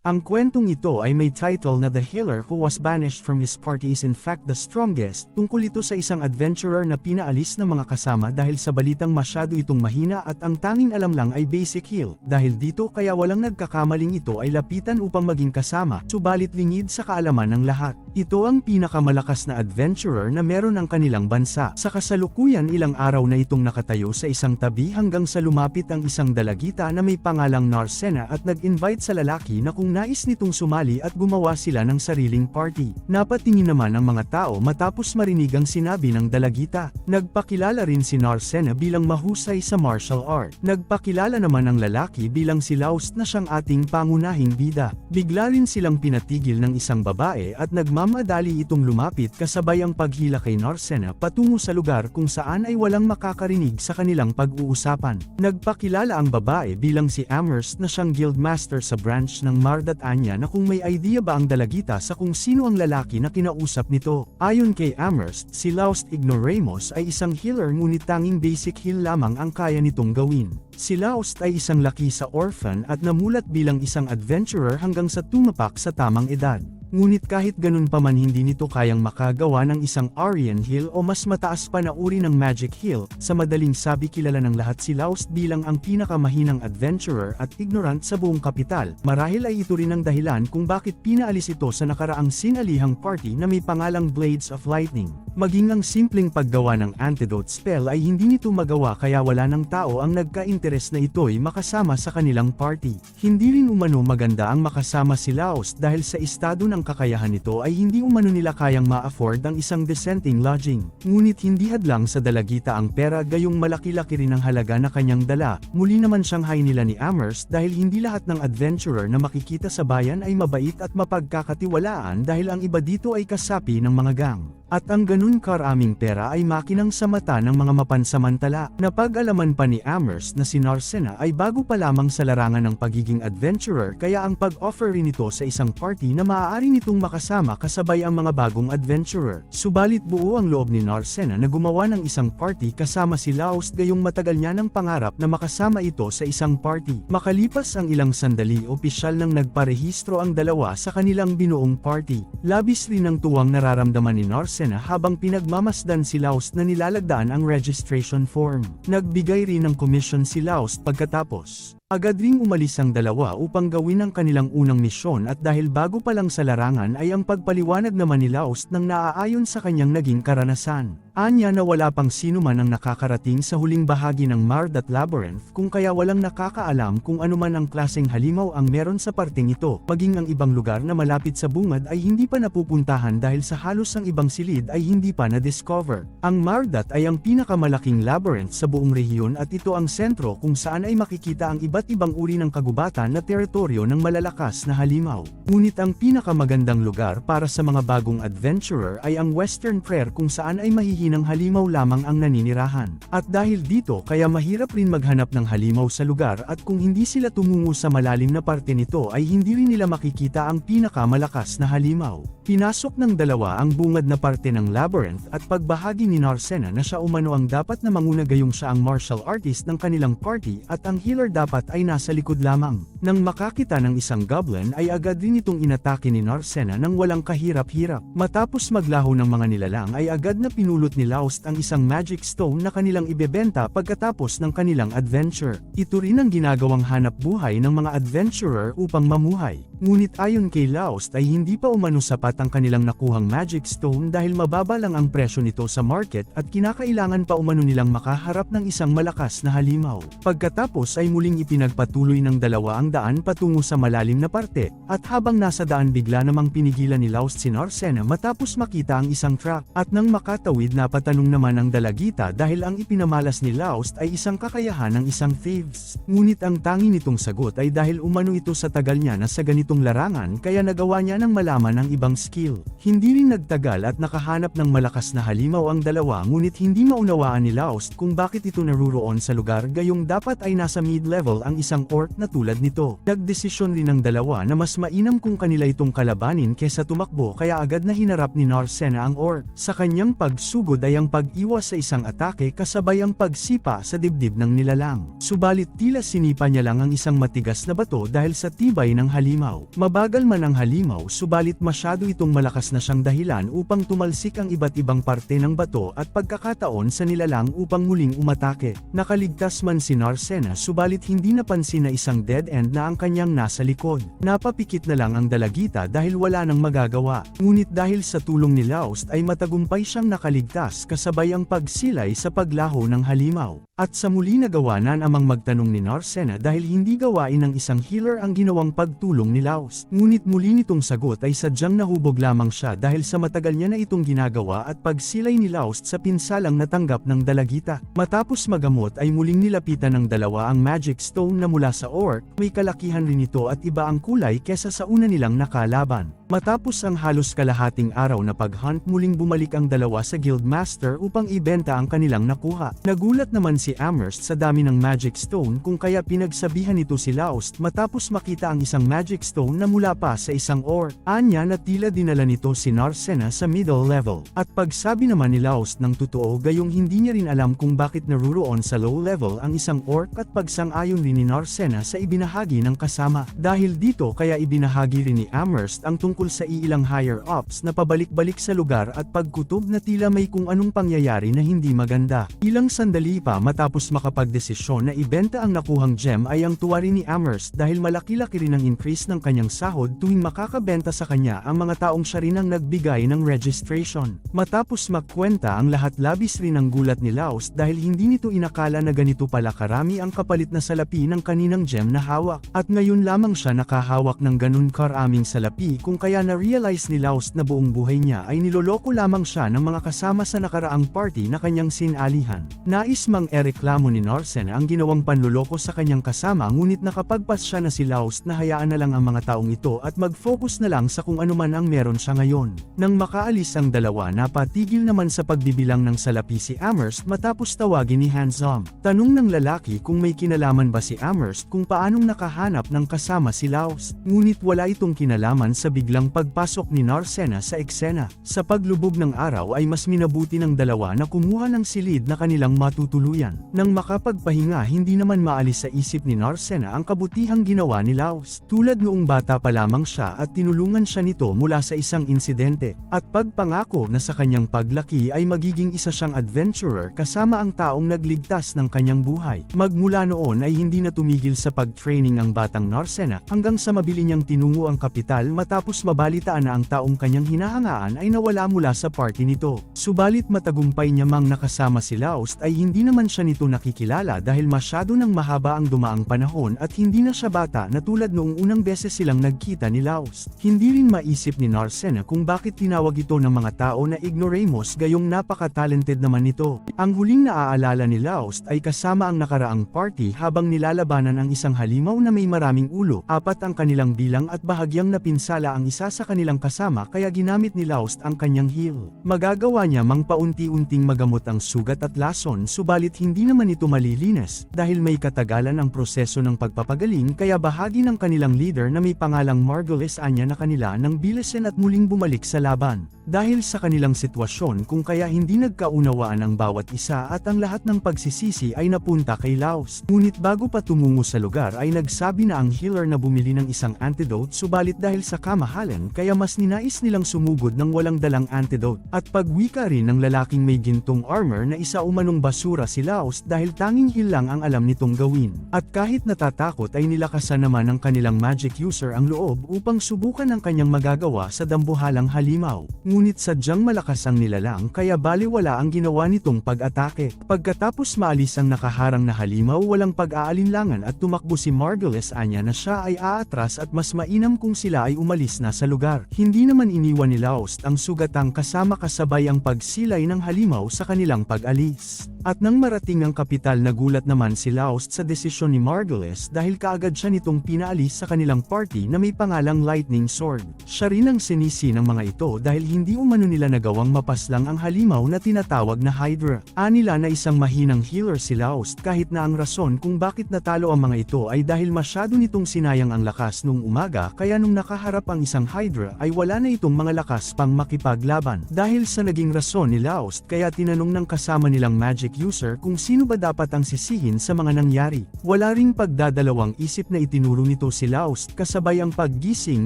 Ang kwentong ito ay may title na The Healer Who Was Banished from His Party Is In Fact the Strongest. Tungkol ito sa isang adventurer na pinaalis ng mga kasama dahil sa balitang masyado itong mahina at ang tanging alam lang ay basic heal. Dahil dito kaya walang nagkakamaling ito ay lapitan upang maging kasama, subalit lingid sa kaalaman ng lahat. Ito ang pinakamalakas na adventurer na meron ang kanilang bansa. Sa kasalukuyan ilang araw na itong nakatayo sa isang tabi hanggang sa lumapit ang isang dalagita na may pangalang Narcena at nag-invite sa lalaki na kung nais nitong sumali at gumawa sila ng sariling party. Napatingin naman ang mga tao matapos marinig ang sinabi ng dalagita. Nagpakilala rin si Narcena bilang mahusay sa martial art. Nagpakilala naman ang lalaki bilang si Laust na siyang ating pangunahing bida. Bigla rin silang pinatigil ng isang babae at nagmamadali itong lumapit kasabay ang paghila kay Narcena patungo sa lugar kung saan ay walang makakarinig sa kanilang pag-uusapan. Nagpakilala ang babae bilang si Amherst na siyang guildmaster sa branch ng Mardat Anya na kung may idea ba ang dalagita sa kung sino ang lalaki na kinausap nito. Ayon kay Amherst, si Laust Ignoramus ay isang healer ngunit tanging basic heal lamang ang kaya nitong gawin. Si Laust ay isang laki sa orphan at namulat bilang isang adventurer hanggang sa tumapak sa tamang edad. Ngunit kahit ganun pa man hindi nito kayang makagawa ng isang Aryan Heal o mas mataas pa na uri ng Magic Heal. Sa madaling sabi kilala ng lahat si Laust bilang ang pinakamahinang adventurer at ignorant sa buong kapital. Marahil ay ito rin ang dahilan kung bakit pinaalis ito sa nakaraang sinalihang party na may pangalang Blades of Lightning. Maging ang simpleng paggawa ng antidote spell ay hindi nito magawa kaya wala ng tao ang nagka-interes na ito'y makasama sa kanilang party. Hindi rin umano maganda ang makasama si Laust dahil sa estado ng kakayahan nito ay hindi umano nila kayang ma-afford ang isang dissenting lodging. Ngunit hindi hadlang sa dalagita ang pera gayong malaki-laki rin ang halaga na kanyang dala. Muli naman siyang nila ni Amherst dahil hindi lahat ng adventurer na makikita sa bayan ay mabait at mapagkakatiwalaan dahil ang iba dito ay kasapi ng mga gang. At ang ganun karaming pera ay makinang sa mata ng mga mapansamantala. Napag-alaman pa ni Amherst na si Narcena ay bago pa lamang sa larangan ng pagiging adventurer kaya ang pag-offer rin ito sa isang party na maaari nitong makasama kasabay ang mga bagong adventurer. Subalit buo ang loob ni Narcena na gumawa ng isang party kasama si Laust gayong matagal niya ng pangarap na makasama ito sa isang party. Makalipas ang ilang sandali opisyal nang nagparehistro ang dalawa sa kanilang binuong party. Labis rin ang tuwang nararamdaman ni Narcena habang pinagmamasdan si Laust na nilalagdaan ang registration form. Nagbigay rin ng commission si Laust pagkatapos. Agad ring umalis ang dalawa upang gawin ang kanilang unang misyon at dahil bago pa lang sa larangan ay ang pagpaliwanag naman ni Laust ng naaayon sa kanyang naging karanasan. Anya na wala pang sino man ang nakakarating sa huling bahagi ng Mardat Labyrinth kung kaya walang nakakaalam kung ano man ang klaseng halimaw ang meron sa parteng ito. Maging ang ibang lugar na malapit sa bungad ay hindi pa napupuntahan dahil sa halos ang ibang silid ay hindi pa na-discover. Ang Mardat ay ang pinakamalaking labyrinth sa buong rehiyon at ito ang sentro kung saan ay makikita ang iba't ibang uri ng kagubatan na teritoryo ng malalakas na halimaw. Ngunit ang pinakamagandang lugar para sa mga bagong adventurer ay ang Western Prayer kung saan ay mahihinang halimaw lamang ang naninirahan. At dahil dito kaya mahirap rin maghanap ng halimaw sa lugar at kung hindi sila tumungo sa malalim na parte nito ay hindi rin nila makikita ang pinakamalakas na halimaw. Pinasok ng dalawa ang bungad na parte ng labyrinth at pagbahagi ni Narcena na siya umano ang dapat na manguna gayong siya ang martial artist ng kanilang party at ang healer dapat ay nasa likod lamang. Nang makakita ng isang goblin ay agad din itong inatake ni Narcena nang walang kahirap-hirap. Matapos maglaho ng mga nilalang ay agad na pinulot ni Laust ang isang magic stone na kanilang ibebenta pagkatapos ng kanilang adventure. Ito rin ang ginagawang hanap buhay ng mga adventurer upang mamuhay. Ngunit ayon kay Laust ay hindi pa umano sapat ang kanilang nakuhang magic stone dahil mababa lang ang presyo nito sa market at kinakailangan pa umano nilang makaharap ng isang malakas na halimaw. Pagkatapos ay muling ipinagpatuloy ng dalawa ang daan patungo sa malalim na parte, at habang nasa daan bigla namang pinigilan ni Laust si Narcena matapos makita ang isang trap, at nang makatawid napatanong naman ang dalagita dahil ang ipinamalas ni Laust ay isang kakayahan ng isang thieves. Ngunit ang tangi nitong sagot ay dahil umano ito sa tagal niya na sa ganitong larangan kaya nagawa niya ng malaman ang ibang skill. Hindi rin nagtagal at nakahanap ng malakas na halimaw ang dalawa ngunit hindi maunawaan ni Laust kung bakit ito naruroon sa lugar gayong dapat ay nasa mid-level ang isang orc na tulad nito. Nagdesisyon rin ang dalawa na mas mainam kung kanila itong kalabanin kesa tumakbo kaya agad na hinarap ni Narcena ang orc. Sa kanyang pagsugod ay ang pag-iwas sa isang atake kasabay ang pagsipa sa dibdib ng nilalang. Subalit tila sinipa niya lang ang isang matigas na bato dahil sa tibay ng halimaw. Mabagal man ang halimaw subalit masyado itong malakas na siyang dahilan upang tumalsik ang iba't ibang parte ng bato at pagkakataon sa nilalang upang muling umatake. Nakaligtas man si Narcena subalit hindi napansin na isang dead end na ang kanyang nasa likod. Napapikit na lang ang dalagita dahil wala nang magagawa. Ngunit dahil sa tulong ni Laust ay matagumpay siyang nakaligtas kasabay ang pagsilay sa paglaho ng halimaw. At sa muli nagawa na namang magtanong ni Narcena dahil hindi gawain ng isang healer ang ginawang pagtulong ni Laust. Ngunit muli nitong sagot ay sadyang nahubog lamang siya dahil sa matagal niya na itong ginagawa at pagsilay ni Laust sa pinsalang natanggap ng dalagita. Matapos magamot ay muling nilapitan ng dalawa ang magic stone na mula sa orc, may kalakihan rin ito at iba ang kulay kesa sa una nilang nakalaban. Matapos ang halos kalahating araw na paghunt muling bumalik ang dalawa sa guildmaster upang ibenta ang kanilang nakuha. Nagulat naman si Amherst sa dami ng magic stone kung kaya pinagsabihan nito si Laust matapos makita ang isang magic stone na mula pa sa isang orc. Anya na tila dinala nito si Narcena sa middle level. At pagsabi naman ni Laust ng totoo gayong hindi niya rin alam kung bakit naruroon sa low level ang isang orc at pagsang-ayon rin ni Narcena sa ibinahagi ng kasama. Dahil dito kaya ibinahagi rin ni Amherst ang tungkol sa ilang higher-ups na pabalik-balik sa lugar at pagkutob na tila may kung anong pangyayari na hindi maganda. Ilang sandali pa matapos makapagdesisyon na ibenta ang nakuhang gem ay ang tuwa rin ni Amherst dahil malaki-laki rin ang increase ng kanyang sahod tuwing makakabenta sa kanya ang mga taong siya rin ang nagbigay ng registration. Matapos magkwenta ang lahat labis rin ang gulat ni Laust dahil hindi nito inakala na ganito pala karami ang kapalit na salapi ng kaninang gem na hawak. At ngayon lamang siya nakahawak ng ganun karaming salapi kung kaya na-realize ni Laust na buong buhay niya ay niloloko lamang siya ng mga kasama sa nakaraang party na kanyang sinalihan. Nais mang ereklamo ni Narcena ang ginawang panloloko sa kanyang kasama ngunit nakapagpas siya na si Laust na hayaan na lang ang mga taong ito at mag-focus na lang sa kung ano man ang meron siya ngayon. Nang makaalis ang dalawa napatigil naman sa pagbibilang ng salapi si Amherst matapos tawagin ni Handsome. Tanong ng lalaki kung may kinalaman ba si Amherst kung paanong nakahanap ng kasama si Laust. Ngunit wala itong kinalaman sa biglang pagpasok ni Narcena sa eksena. Sa paglubog ng araw ay mas minabuti ng dalawa na kumuha ng silid na kanilang matutuluyan. Nang makapagpahinga hindi naman maalis sa isip ni Narcena ang kabutihang ginawa ni Laust. Tulad noong bata pa lamang siya at tinulungan siya nito mula sa isang insidente. At pagpangako na sa kanyang paglaki ay magiging isa siyang adventurer kasama ang taong nagligtas ng kanyang buhay. Magmula noon ay hindi na tumigil sa pag-training ang batang Narcena hanggang sa mabili niyang tinungo ang kapital matapos mabalitaan na ang taong kanyang hinahangaan ay nawala mula sa party nito. Subalit matagumpay niya mang nakasama si Laust ay hindi naman siya nito nakikilala dahil masyado nang mahaba ang dumaang panahon at hindi na siya bata na tulad noong unang beses silang nagkita ni Laust. Hindi rin maisip ni Narcena kung bakit tinawag ito ng mga tao na ignoramus gayong napaka-talented naman nito. Ang huling naaalala ni Laust ay kasama ang nakaraang party habang nilalabanan ang isang halimaw na may maraming ulo. 4 ang kanilang bilang at bahagyang napinsala ang isa sa kanilang kasama kaya ginamit ni Laust ang kanyang heal. Magagawa niya mang paunti-unting magamot ang sugat at lason subalit hindi naman ito malilinis dahil may katagalan ang proseso ng pagpapagaling kaya bahagi ng kanilang leader na may pangalang Margulis anya na kanila nang bilisin at muling bumalik sa laban. Dahil sa kanilang sitwasyon kung kaya hindi nagkaunawaan ang bawat isa at ang lahat ng pagsisisi ay napunta kay Laust. Ngunit bago pa tumungo sa lugar ay nagsabi na ang healer na bumili ng isang antidote subalit dahil sa kamahalan kaya mas ninais nilang sumugod ng walang dalang antidote. At pagwika rin ng lalaking may gintong armor na isa umanong basura si Laust dahil tanging heal lang ang alam nitong gawin. At kahit natatakot ay nilakasan naman ng kanilang magic user ang loob upang subukan ang kanyang magagawa sa dambuhalang halimaw. Ngunit sadyang malakas ang nilalang kaya baliwala ang ginawa nitong pag-atake. Pagkatapos maalis ang nakaharang na halimaw walang pag-aalinlangan at tumakbo si Margulis anya na siya ay aatras at mas mainam kung sila ay umalis na sa lugar. Hindi naman iniwan ni Laust ang sugatang kasama kasabay ang pagsilay ng halimaw sa kanilang pag-alis. At nang marating ang kapital nagulat naman si Laost sa desisyon ni Margulis dahil kaagad siya nitong pinaalis sa kanilang party na may pangalang Lightning Sword. Siya rin ang sinisi ng mga ito dahil hindi umano nila nagawang mapaslang ang halimaw na tinatawag na Hydra. Anila na isang mahinang healer si Laost kahit na ang rason kung bakit natalo ang mga ito ay dahil masyado nitong sinayang ang lakas nung umaga kaya nung nakaharap ang isang Hydra ay wala na itong mga lakas pang makipaglaban. Dahil sa naging rason ni Laost kaya tinanong ng kasama nilang magic user kung sino ba dapat ang sisihin sa mga nangyari. Wala ring pagdadalawang isip na itinuro nito si Laost kasabay ang paggising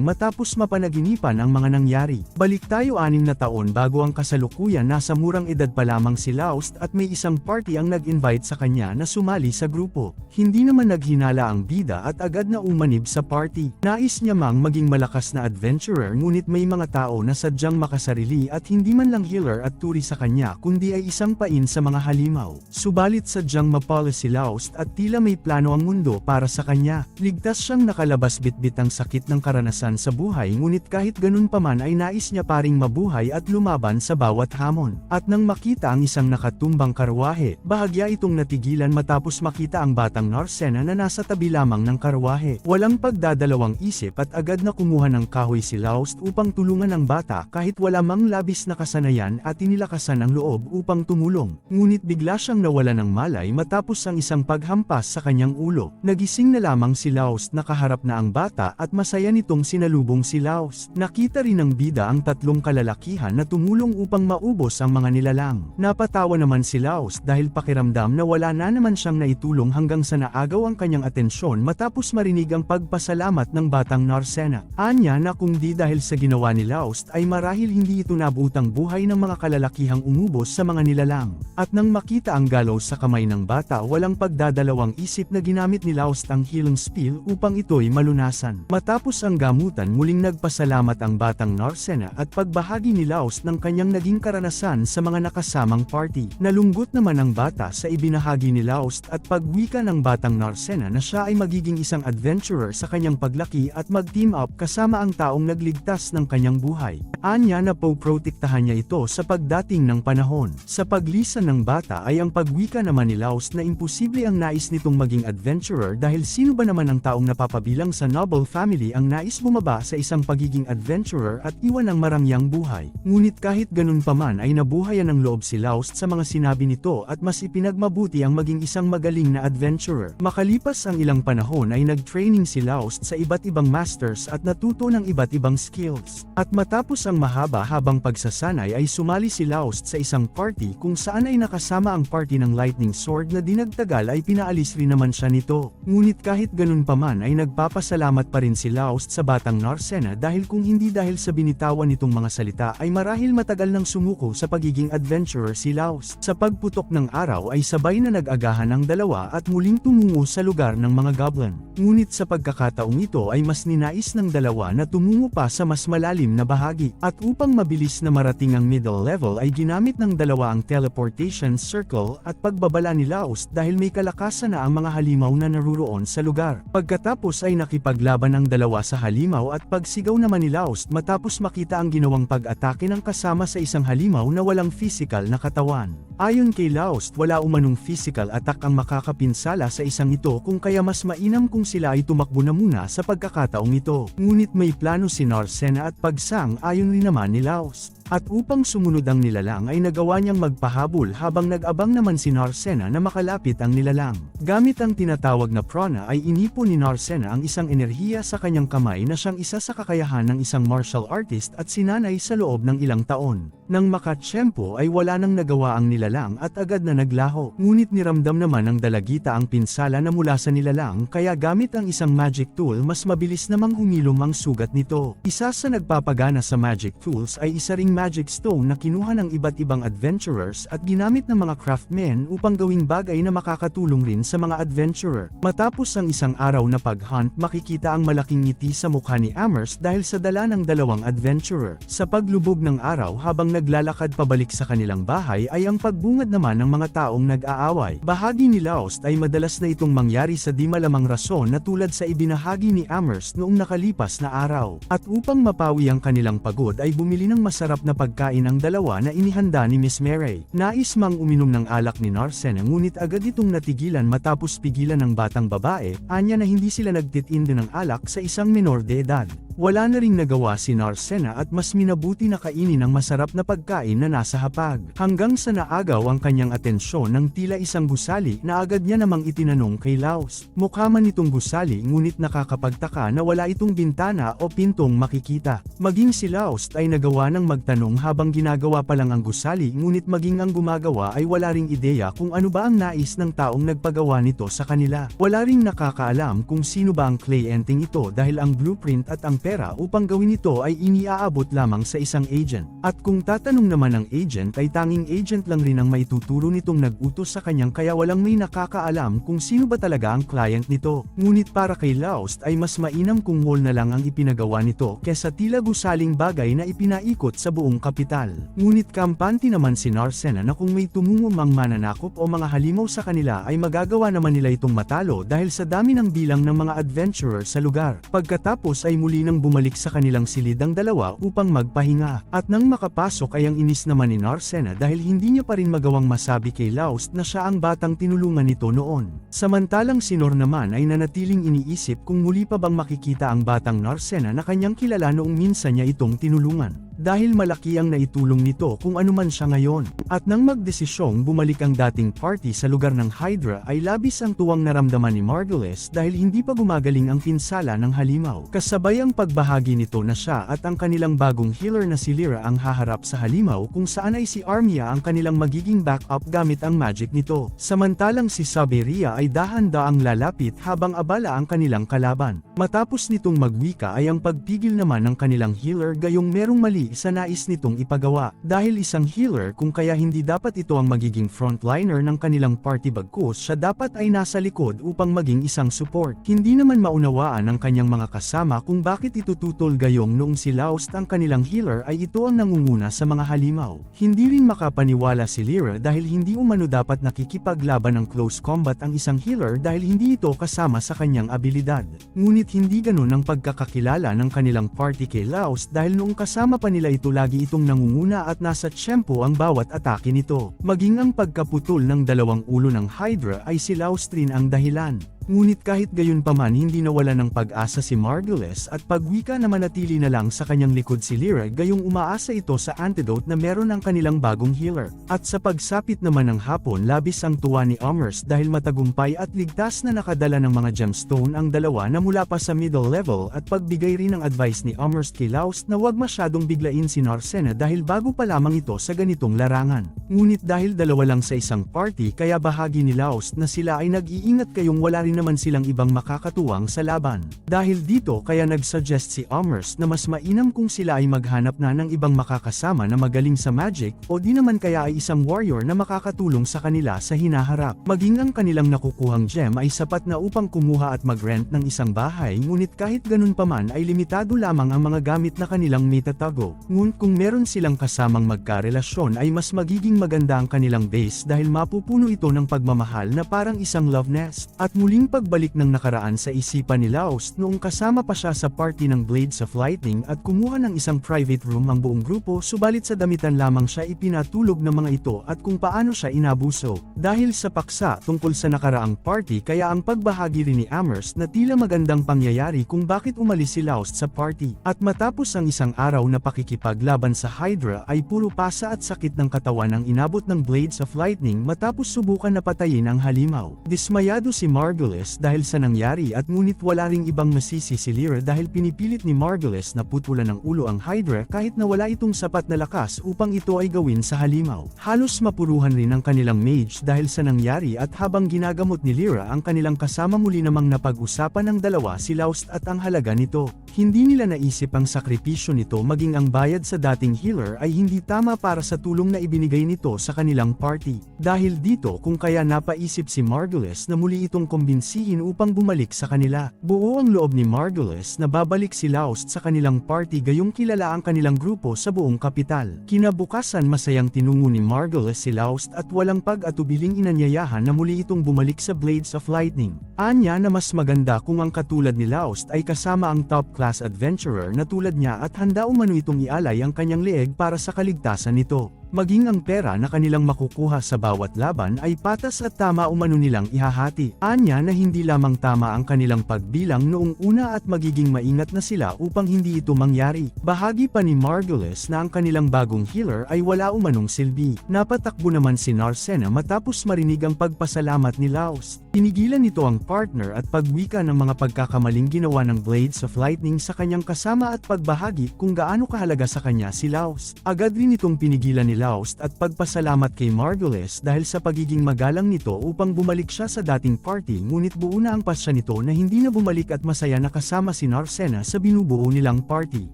matapos mapanaginipan ang mga nangyari. Balik tayo 6 na taon bago ang kasalukuyan, nasa murang edad pa lamang si Laost at may isang party ang nag-invite sa kanya na sumali sa grupo. Hindi naman naghinala ang bida at agad na umanib sa party. Nais niya mang maging malakas na adventurer ngunit may mga tao na sadyang makasarili at hindi man lang healer at turi sa kanya kundi ay isang pain sa mga halimaw. Subalit sadyang mapala si Laost at tila may plano ang mundo para sa kanya. Ligtas siyang nakalabas bitbit ang sakit ng karanasan sa buhay ngunit kahit ganun pa man ay nais niya pa ring mabuhay at lumaban sa bawat hamon. At nang makita ang isang nakatumbang karwahe, bahagya itong natigilan matapos makita ang batang Narcena na nasa tabi lamang ng karwahe. Walang pagdadalawang isip at agad na kumuha ng kahoy si Laost upang tulungan ang bata kahit wala mang labis na kasanayan at inilakasan ang loob upang tumulong. Ngunit bigla siyang nawala ng malay matapos ang isang paghampas sa kanyang ulo. Nagising na lamang si Laost, nakaharap na ang bata at masaya nitong sinalubong si Laost. Nakita rin ng bida ang tatlong kalalakihan na tumulong upang maubos ang mga nilalang. Napatawa naman si Laost dahil pakiramdam na wala na naman siyang naitulong hanggang sa naagaw ang kanyang atensyon matapos marinig ang pagpasalamat ng batang Narcena. Anya na kung di dahil sa ginawa ni Laost ay marahil hindi ito nabutang buhay ng mga kalalakihang umubos sa mga nilalang. At nang makita ang galaw sa kamay ng bata, walang pagdadalawang isip na ginamit ni Laost ang healing spell upang ito'y malunasan. Matapos ang gamutan, muling nagpasalamat ang batang Narcena at pagbahagi ni Laost ng kanyang naging karanasan sa mga nakasamang party. Nalunggot naman ang bata sa ibinahagi ni Laost at pagwika ng batang Narcena na siya ay magiging isang adventurer sa kanyang paglaki at mag-team up kasama ang taong nagligtas ng kanyang buhay. Anya na poprotektahan niya ito sa pagdating ng panahon. Sa paglisan ng bata ay ang pagwika naman ni Laost na imposible ang nais nitong maging adventurer dahil sino ba naman ang taong napapabilang sa noble family ang nais bumaba sa isang pagiging adventurer at iwan ang marangyang buhay. Ngunit kahit ganun pa man ay nabuhayan ng loob si Laost sa mga sinabi nito at mas ipinagmabuti ang maging isang magaling na adventurer. Makalipas ang ilang panahon ay nag-training si Laost sa iba't ibang masters at natuto ng iba't ibang skills. At matapos ang mahaba-habang pagsasanay ay sumali si Laost sa isang party kung saan ay nakasama ang party ng Lightning Sword na dinagtagal ay pinaalis rin naman siya nito. Ngunit kahit ganun pa man ay nagpapasalamat pa rin si Laost sa batang Narcena dahil kung hindi dahil sa binitawan nitong mga salita ay marahil matagal nang sumuko sa pagiging adventurer si Laost. Sa pagputok ng araw ay sabay na nag-agahan ang dalawa at muling tumungo sa lugar ng mga goblin. Ngunit sa pagkakataong ito ay mas ninais ng dalawa na tumungo pa sa mas malalim na bahagi. At upang mabilis na marating ang middle level ay ginamit ng dalawa ang teleportation circle at pagbabala ni Laost dahil may kalakasan na ang mga halimaw na naruroon sa lugar. Pagkatapos ay nakipaglaban ang dalawa sa halimaw at pagsigaw naman ni Laost matapos makita ang ginawang pag-atake ng kasama sa isang halimaw na walang physical na katawan. Ayon kay Laost, wala umanong physical attack ang makakapinsala sa isang ito kung kaya mas mainam kung sila ay tumakbo na muna sa pagkakataong ito. Ngunit may plano si Narcena at pagsang ayon rin naman ni Laost. At upang sumunod ang nilalang ay nagawa niyang magpahabol habang nag-abang naman si Narcena na makalapit ang nilalang. Gamit ang tinatawag na prana ay inipon ni Narcena ang isang enerhiya sa kanyang kamay na siyang isa sa kakayahan ng isang martial artist at sinanay sa loob ng ilang taon. Nang makatsyempo ay wala nang nagawa ang nilalang at agad na naglaho. Ngunit niramdam naman ng dalagita ang pinsala na mula sa nilalang kaya gamit ang isang magic tool mas mabilis namang humilom ang sugat nito. Isa sa nagpapagana sa magic tools ay isa ring magic stone na kinuha ng iba't ibang adventurers at ginamit ng mga craftmen upang gawing bagay na makakatulong rin sa mga adventurer. Matapos ang isang araw na pag-hunt, makikita ang malaking ngiti sa mukha ni Amherst dahil sa dala ng dalawang adventurer. Sa paglubog ng araw habang naglalakad pabalik sa kanilang bahay ay ang pagbungad naman ng mga taong nag-aaway. Bahagi ni Laost ay madalas na itong mangyari sa di malamang rason na tulad sa ibinahagi ni Amherst noong nakalipas na araw. At upang mapawi ang kanilang pagod ay bumili ng masarap na pagkain ang dalawa na inihanda ni Miss Mary. Nais mang uminom ng alak ni Narcena ngunit agad itong natigilan matapos pigilan ng batang babae, anya na hindi sila nagtitinda ng alak sa isang menor de edad. Wala na ring nagawa si Narcena at mas minabuti na kainin ang masarap na pagkain na nasa hapag. Hanggang sa naagaw ang kanyang atensyon ng tila isang gusali na agad niya namang itinanong kay Laos. Mukha man itong gusali ngunit nakakapagtaka na wala itong bintana o pintong makikita. Maging si Laos ay nagawa ng magtanong habang ginagawa pa lang ang gusali ngunit maging ang gumagawa ay wala ring ideya kung ano ba ang nais ng taong nagpagawa nito sa kanila. Wala ring nakakaalam kung sino ba ang clienting ito dahil ang blueprint at ang pera upang gawin ito ay iniaabot lamang sa isang agent. At kung tatanong naman ang agent ay tanging agent lang rin ang maituturo nitong nag-utos sa kanyang kaya walang may nakakaalam kung sino ba talaga ang client nito. Ngunit para kay Laos ay mas mainam kung mall na lang ang ipinagawa nito kesa tila gusaling bagay na ipinaikot sa buong kapital. Ngunit kampante naman si Narcena na kung may tumungo mang mananakop o mga halimaw sa kanila ay magagawa naman nila itong matalo dahil sa dami ng bilang ng mga adventurer sa lugar. Pagkatapos ay muli nang bumalik sa kanilang silid ang dalawa upang magpahinga. At nang makapasok ay ang inis naman ni Narcena dahil hindi niya pa rin magawang masabi kay Laos na siya ang batang tinulungan nito noon. Samantalang si Nor naman ay nanatiling iniisip kung muli pa bang makikita ang batang Narcena na kanyang kilala noong minsan niya itong tinulungan. Dahil malaki ang naitulong nito kung ano man siya ngayon. At nang magdesisyong bumalik ang dating party sa lugar ng Hydra ay labis ang tuwang naramdaman ni Margulis dahil hindi pa gumagaling ang pinsala ng halimaw. Kasabay ang pagbahagi nito na siya at ang kanilang bagong healer na si Lyra ang haharap sa halimaw kung saan ay si Armia ang kanilang magiging backup gamit ang magic nito. Samantalang si Saberia ay dahan-daang lalapit habang abala ang kanilang kalaban. Matapos nitong magwika ay ang pagpigil naman ng kanilang healer gayong merong mali sa nais nitong ipagawa. Dahil isang healer kung kaya hindi dapat ito ang magiging frontliner ng kanilang party bagkus siya dapat ay nasa likod upang maging isang support. Hindi naman maunawaan ng kanyang mga kasama kung bakit itututol gayong noong si Laos ang kanilang healer ay ito ang nangunguna sa mga halimaw. Hindi rin makapaniwala si Lyra dahil hindi umano dapat nakikipaglaban ng close combat ang isang healer dahil hindi ito kasama sa kanyang abilidad. Ngunit hindi ganun ang pagkakakilala ng kanilang party kay Laos dahil noong kasama pa nila ito lagi itong nangunguna at nasa tiyempo ang bawat atake nito. Maging ang pagkaputol ng dalawang ulo ng Hydra ay si Laos rin ang dahilan. Ngunit kahit gayon pa man hindi nawala ng pag-asa si Margulis at pagwika na manatili na lang sa kanyang likod si Lyra gayong umaasa ito sa antidote na meron ang kanilang bagong healer. At sa pagsapit naman ng hapon labis ang tuwa ni Amherst dahil matagumpay at ligtas na nakadala ng mga gemstone ang dalawa na mula pa sa middle level at pagbigay rin ng advice ni Amherst kay Laos na huwag masyadong biglain si Narcena dahil bago pa lamang ito sa ganitong larangan. Ngunit dahil dalawa lang sa isang party kaya bahagi ni Laos na sila ay nag-iingat kayong wala rin naman silang ibang makakatuwang sa laban. Dahil dito kaya nagsuggest si Amherst na mas mainam kung sila ay maghanap na ng ibang makakasama na magaling sa magic o di naman kaya ay isang warrior na makakatulong sa kanila sa hinaharap. Maging ang kanilang nakukuhang gem ay sapat na upang kumuha at mag-rent ng isang bahay ngunit kahit ganun pa man ay limitado lamang ang mga gamit na kanilang may tatago. Ngunit kung meron silang kasamang magkarelasyon ay mas magiging maganda ang kanilang base dahil mapupuno ito ng pagmamahal na parang isang love nest. At muling pagbalik ng nakaraan sa isipan ni Laos noong kasama pa siya sa party ng Blades of Lightning at kumuha ng isang private room ang buong grupo subalit sa damitan lamang siya ipinatulog ng mga ito at kung paano siya inabuso. Dahil sa paksa tungkol sa nakaraang party kaya ang pagbahagi rin ni Amherst na tila magandang pangyayari kung bakit umalis si Laos sa party. At matapos ang isang araw na pakikipaglaban sa Hydra ay puro pasa at sakit ng katawan ang inabot ng Blades of Lightning matapos subukan na patayin ang halimaw. Dismayado si Margulis dahil sa nangyari at ngunit wala ring ibang masisi si Lyra dahil pinipilit ni Margulis na putulan ng ulo ang Hydra kahit na wala itong sapat na lakas upang ito ay gawin sa halimaw. Halos mapuruhan rin ang kanilang mage dahil sa nangyari at habang ginagamot ni Lyra ang kanilang kasama muli namang napag-usapan ng dalawa si Laos at ang halaga nito. Hindi nila naisip ang sakripisyo nito maging ang bayad sa dating healer ay hindi tama para sa tulong na ibinigay nito sa kanilang party. Dahil dito kung kaya napaisip si Margulis na muli itong kombinasyon kumbinsihin upang bumalik sa kanila. Buo ang loob ni Margulis na babalik si Laost sa kanilang party gayong kilala ang kanilang grupo sa buong kapital. Kinabukasan masayang tinungo ni Margulis si Laost at walang pag-atubiling inanyayahan na muli itong bumalik sa Blades of Lightning. Anya na mas maganda kung ang katulad ni Laost ay kasama ang top-class adventurer na tulad niya at handa umano itong ialay ang kanyang leeg para sa kaligtasan nito. Maging ang pera na kanilang makukuha sa bawat laban ay patas at tama umano nilang ihahati. Anya na hindi lamang tama ang kanilang pagbilang noong una at magiging maingat na sila upang hindi ito mangyari. Bahagi pa ni Margulis na ang kanilang bagong healer ay wala umanong silbi. Napatakbo naman si Narcena matapos marinig ang pagpasalamat ni Laost. Pinigilan nito ang partner at pagwika ng mga pagkakamaling ginawa ng Blades of Lightning sa kanyang kasama at pagbahagi kung gaano kahalaga sa kanya si Laost. Agad rin itong pinigilan ni Laost at pagpasalamat kay Margulis dahil sa pagiging magalang nito upang bumalik siya sa dating party, ngunit buo na ang pasya nito na hindi na bumalik at masaya na kasama si Narcena sa binubuo nilang party.